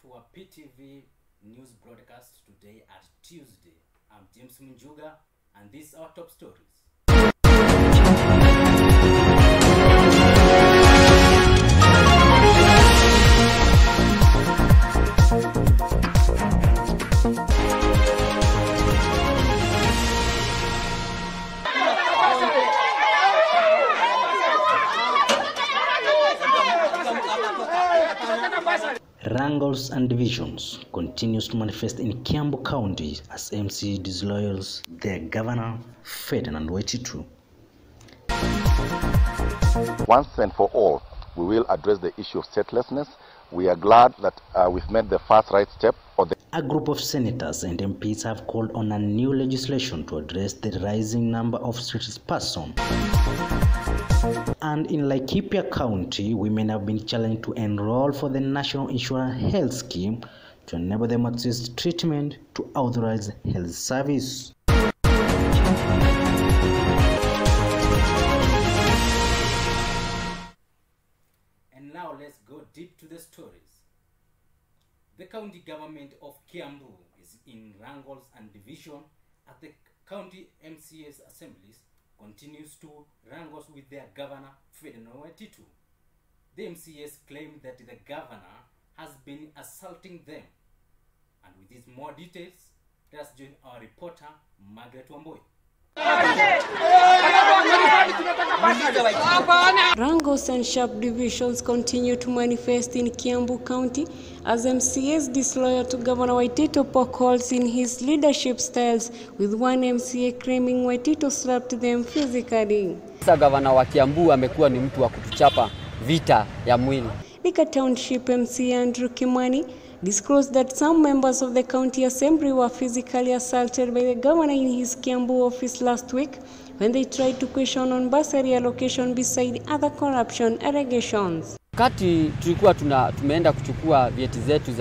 Welcome to our PTV news broadcast today at Tuesday. I'm James Munjuga and these are top stories. Wrangles and divisions continues to manifest in Kiambu County as MC disloyals their governor, Ferdinand Waititu. Once and for all, we will address the issue of statelessness. We are glad that we've made the first right step. A group of senators and MPs have called on a new legislation to address the rising number of street persons. And in Laikipia County, women have been challenged to enroll for the National Insurance Health Scheme to enable them access treatment to authorized health service. And now let's go deep to the stories. The county government of Kiambu is in wrangles and division at the county MCA's assemblies continues to wrangle with their governor, Ferdinand Waititu. The MCAs claim that the governor has been assaulting them. And with these more details, let's join our reporter, Margaret Wamboy. Wrangles and sharp divisions continue to manifest in Kiambu County as MCAs disloyal to Governor Waititu poke holes in his leadership styles, with one MCA claiming Waititu slapped them physically. Sasa Governor wa Kiambu amekuwa ni mtu wa kutuchapa vita ya mwili. Thika Township MC Andrew Kimani disclosed that some members of the county assembly were physically assaulted by the governor in his Kiambu office last week when they tried to question on bursary allocation beside other corruption allegations. Wakati tulikuwa tumeenda kuchukua vyeti zetu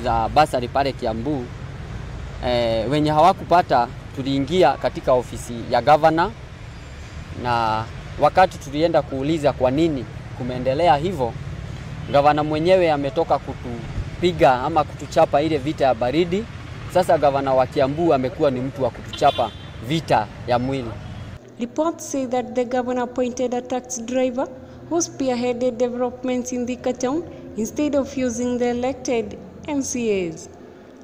za bursary pale Kiambu, wenye hawakupata tuliingia katika ofisi ya governor, na wakati tulienda kuuliza kwa nini kumeendelea hivyo, governor mwenyewe ametoka kutupiga ama kutuchapa ile vita ya baridi. Sasa governor wa Kiambu amekuwa ni mtu wa kutuchapa vita ya mwili. Reports say that the governor appointed a taxi driver who spearheaded developments in Thika town instead of using the elected MCAs.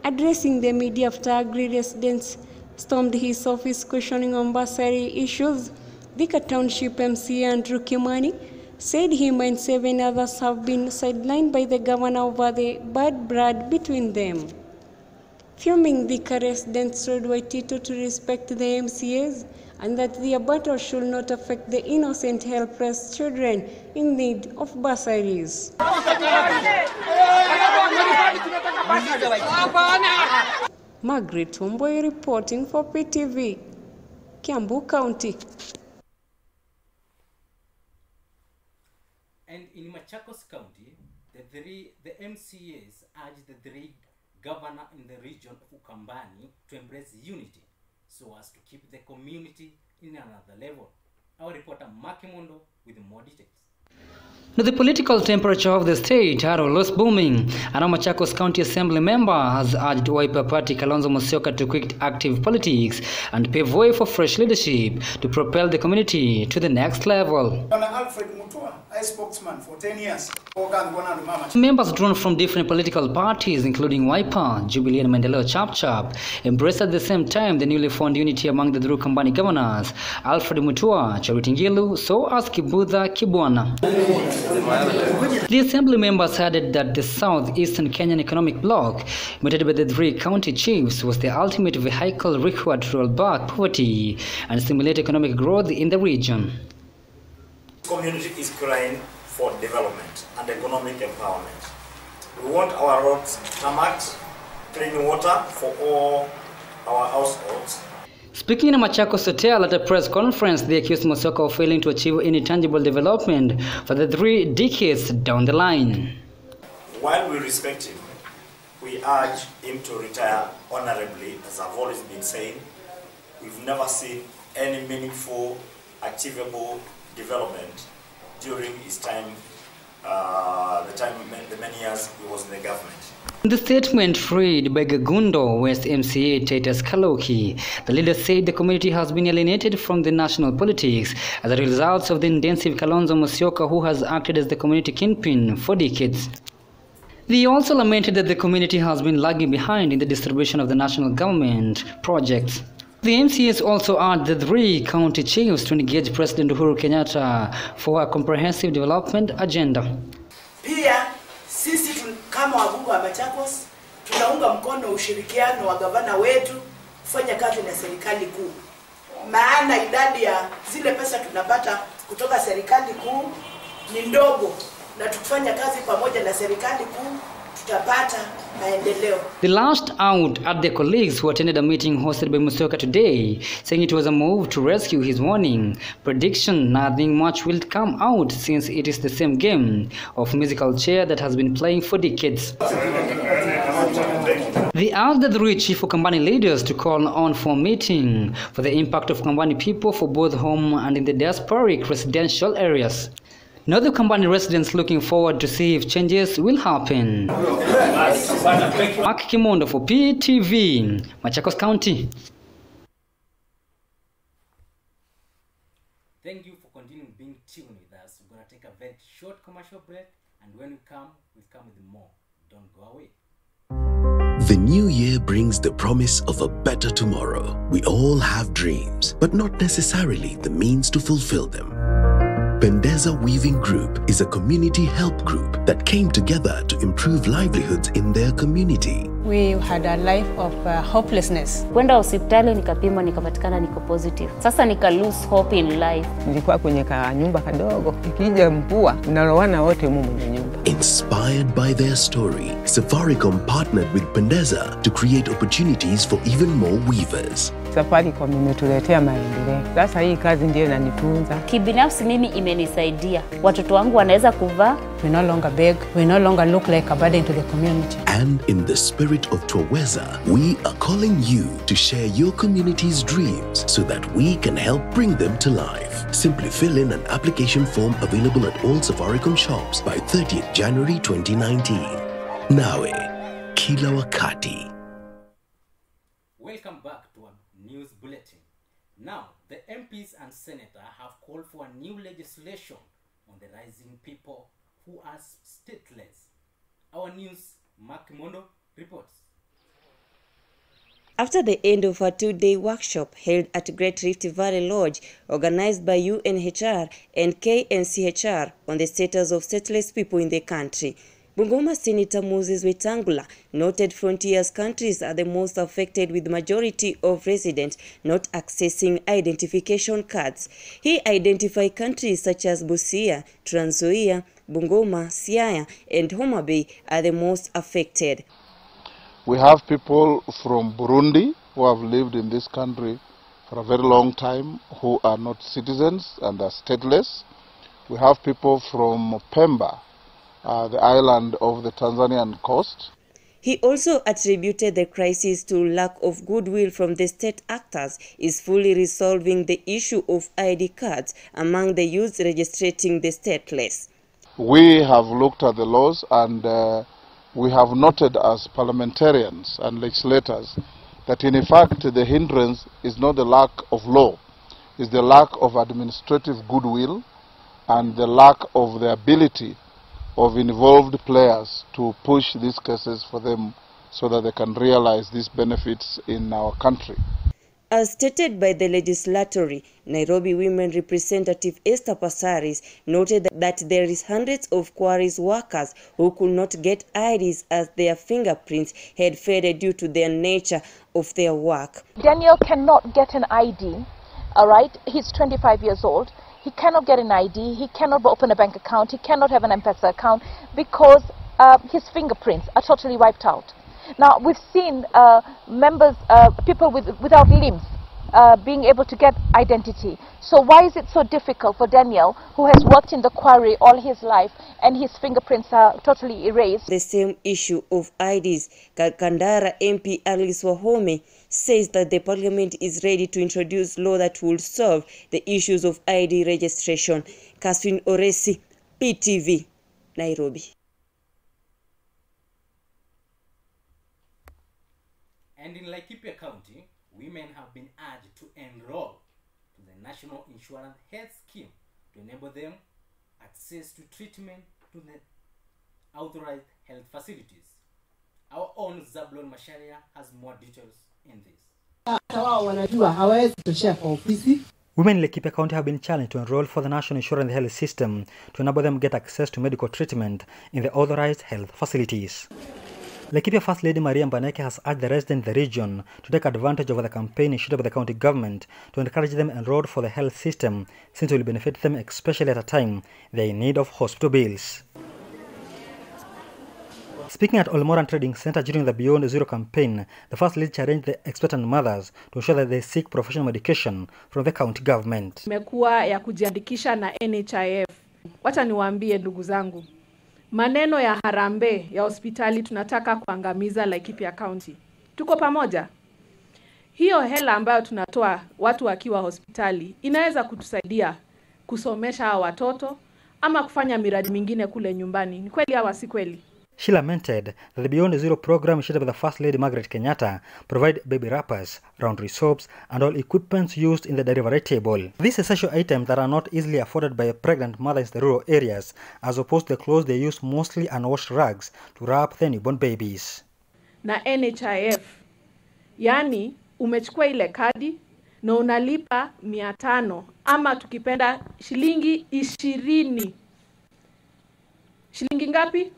Addressing the media after Agri residents stormed his office questioning on bursary issues, Thika Township MC Andrew Kimani said him and 7 others have been sidelined by the governor over the bad blood between them. Fuming, Thika residents told Waititu to respect the MCAs and that their battle should not affect the innocent helpless children in need of bursaries. Margaret Wamboy reporting for PTV, Kiambu County. And in Machakos County, the MCAs urged the 3 governors in the region of Ukambani to embrace unity so as to keep the community in another level. Our reporter Makimondo with more details. Now, the political temperature of the state had lost booming, and a Machakos County Assembly member has urged Wiper Party Kalonzo Musyoka to quit active politics and pave way for fresh leadership to propel the community to the next level. Alfred Mutua, I spokesman for 10 years. Members drawn from different political parties, including Wiper, Jubilee and Maendeleo Chapchap, embraced at the same time the newly formed unity among the Drew Kambani governors, Alfred Mutua, Charity Ngilu, so as Kibudha Kibwana. The assembly members added that the Southeastern Kenyan Economic Bloc, made by the 3 county chiefs, was the ultimate vehicle required to roll back poverty and stimulate economic growth in the region. The community is crying for development and economic empowerment. We want our roads tarmacked, clean water for all our households. Speaking in a Machakos hotel at a press conference, they accused Musyoka of failing to achieve any tangible development for the 3 decades down the line. While we respect him, we urge him to retire honorably, as I've always been saying. We've never seen any meaningful, achievable development during his time the many years he was in the government. In the statement read by Gagundo West MCA Titus Kaloki, the leader said the community has been alienated from the national politics as a result of the intensive Kalonzo Musyoka, who has acted as the community kingpin for decades. They also lamented that the community has been lagging behind in the distribution of the national government projects. The MCAs also urged the 3 county chiefs to engage President Uhuru Kenyatta for a comprehensive development agenda. Pia sisi kama wabunge wa Machakos tunaunga mkono ushirikiano wa gavana wetu kufanya kazi na serikali kuu. Maana idadi ya zile pesa tunapata kutoka serikali kuu ni ndogo, na tukifanya kazi pamoja na serikali kuu tutapata maendeleo. They lashed out at their colleagues who attended a meeting hosted by Musyoka today, saying it was a move to rescue his warning prediction. Nothing much will come out since it is the same game of musical chair that has been playing for decades. They asked the 3 chief Ukambani leaders to call on for a meeting for the impact of Ukambani people for both home and in the diasporic residential areas. Now the Ukambani residents looking forward to see if changes will happen. Mark Kimondo for PTV, Machakos County. Thank you for continuing being tuned with us. We're going to take a very short commercial break, and when we come with more. Don't go away. The new year brings the promise of a better tomorrow. We all have dreams, but not necessarily the means to fulfill them. Pendeza Weaving Group is a community help group that came together to improve livelihoods in their community. We had a life of hopelessness. Kwenda hospitali nikapimwa nikapatikana niko positive. Sasa nika lose hope in life. Nilikuwa kwenye nyumba kadogo. Ikija mvua tunalowana wote mumo kwenye nyumba. Inspired by their story, Safaricom partnered with Pendeza to create opportunities for even more weavers. Safaricom imetuletea maendeleo. Sasa hii kazi ndio inanitunza. Kibinafsi mimi imenisaidia. Watoto wangu wanaweza kuvaa. We no longer beg. We no longer look like a burden to the community. And in the spirit of Twaweza, we are calling you to share your community's dreams so that we can help bring them to life. Simply fill in an application form available at all Safaricom shops by 30th January 2019. Nawe, kila wakati. Welcome back to our news bulletin. Now, the MPs and Senator have called for a new legislation on the rising people who are stateless. Our news, Mark Mondo, reports. After the end of a 2-day workshop held at Great Rift Valley Lodge, organized by UNHR and KNCHR on the status of stateless people in the country, Bungoma Senator Moses Wetangula noted frontiers countries are the most affected, with the majority of residents not accessing identification cards. He identified countries such as Busia, Trans Nzoia, Bungoma, Siaya, and Homa Bay are the most affected. We have people from Burundi who have lived in this country for a very long time who are not citizens and are stateless. We have people from Pemba, the island of the Tanzanian coast. He also attributed the crisis to lack of goodwill from the state actors is fully resolving the issue of ID cards among the youths registering the stateless. We have looked at the laws and we have noted as parliamentarians and legislators that in fact the hindrance is not the lack of law, it's the lack of administrative goodwill and the lack of the ability of involved players to push these cases for them so that they can realize these benefits in our country. As stated by the legislatory, Nairobi Women Representative Esther Passaris noted that there is hundreds of quarries workers who could not get IDs as their fingerprints had faded due to the nature of their work. Daniel cannot get an ID, all right? He's 25 years old. He cannot get an ID, he cannot open a bank account, he cannot have an M-Pesa account because his fingerprints are totally wiped out. Now, we've seen people without limbs being able to get identity. So why is it so difficult for Daniel, who has worked in the quarry all his life and his fingerprints are totally erased? The same issue of IDs, Kandara MP Alice Wahome says that the parliament is ready to introduce law that will solve the issues of ID registration. Catherine Oresi, PTV, Nairobi. And in Laikipia County, women have been urged to enroll to the National Insurance Health Scheme to enable them access to treatment to the authorized health facilities. Our own Zablon Masharia has more details in this. Women in Laikipia County have been challenged to enroll for the National Insurance Health System to enable them get access to medical treatment in the authorized health facilities. Laikipia First Lady Maria Mbaneke has urged the residents in the region to take advantage of the campaign initiated by the county government to encourage them enrolled for the health system, since it will benefit them especially at a time they are in need of hospital bills. Speaking at Olmoran Trading Center during the Beyond Zero campaign, the First Lady challenged the expectant mothers to ensure that they seek professional medication from the county government. Imekuwa ya kujiandikisha na NHIF. Wacha niwaambie ndugu zangu, maneno ya harambee ya hospitali tunataka kuangamiza Laikipia County. Tuko pamoja? Hiyo hela ambayo tunatoa watu wakiwa hospitali inaweza kutusaidia kusomesha watoto ama kufanya miradi mingine kule nyumbani. Ni kweli au si kweli? She lamented that the Beyond Zero program initiated by the First Lady Margaret Kenyatta provide baby wrappers, roundry soaps, and all equipments used in the delivery table. These essential items that are not easily afforded by pregnant mothers in the rural areas, as opposed to the clothes they use mostly unwashed rags to wrap their newborn babies. Na NHIF, yani umechukua ile kadi na unalipa 500 ama tukipenda shilingi 20. Shilingi ngapi?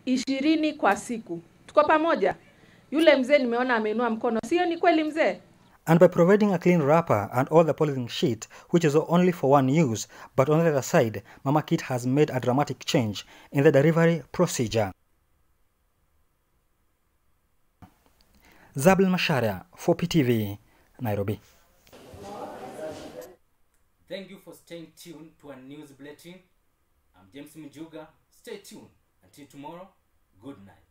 20 kwa siku. Tuko pamoja? Yule mzee nimeona ameinua mkono. Sio ni kweli mzee? And by providing a clean wrapper and all the polythene sheet, which is only for one use, but on the other side, Mama Kit has made a dramatic change in the delivery procedure. Zabel Masharia, 4PTV, Nairobi. Thank you for staying tuned to our news bulletin. I'm James Mjuga. Stay tuned. Until tomorrow, good night.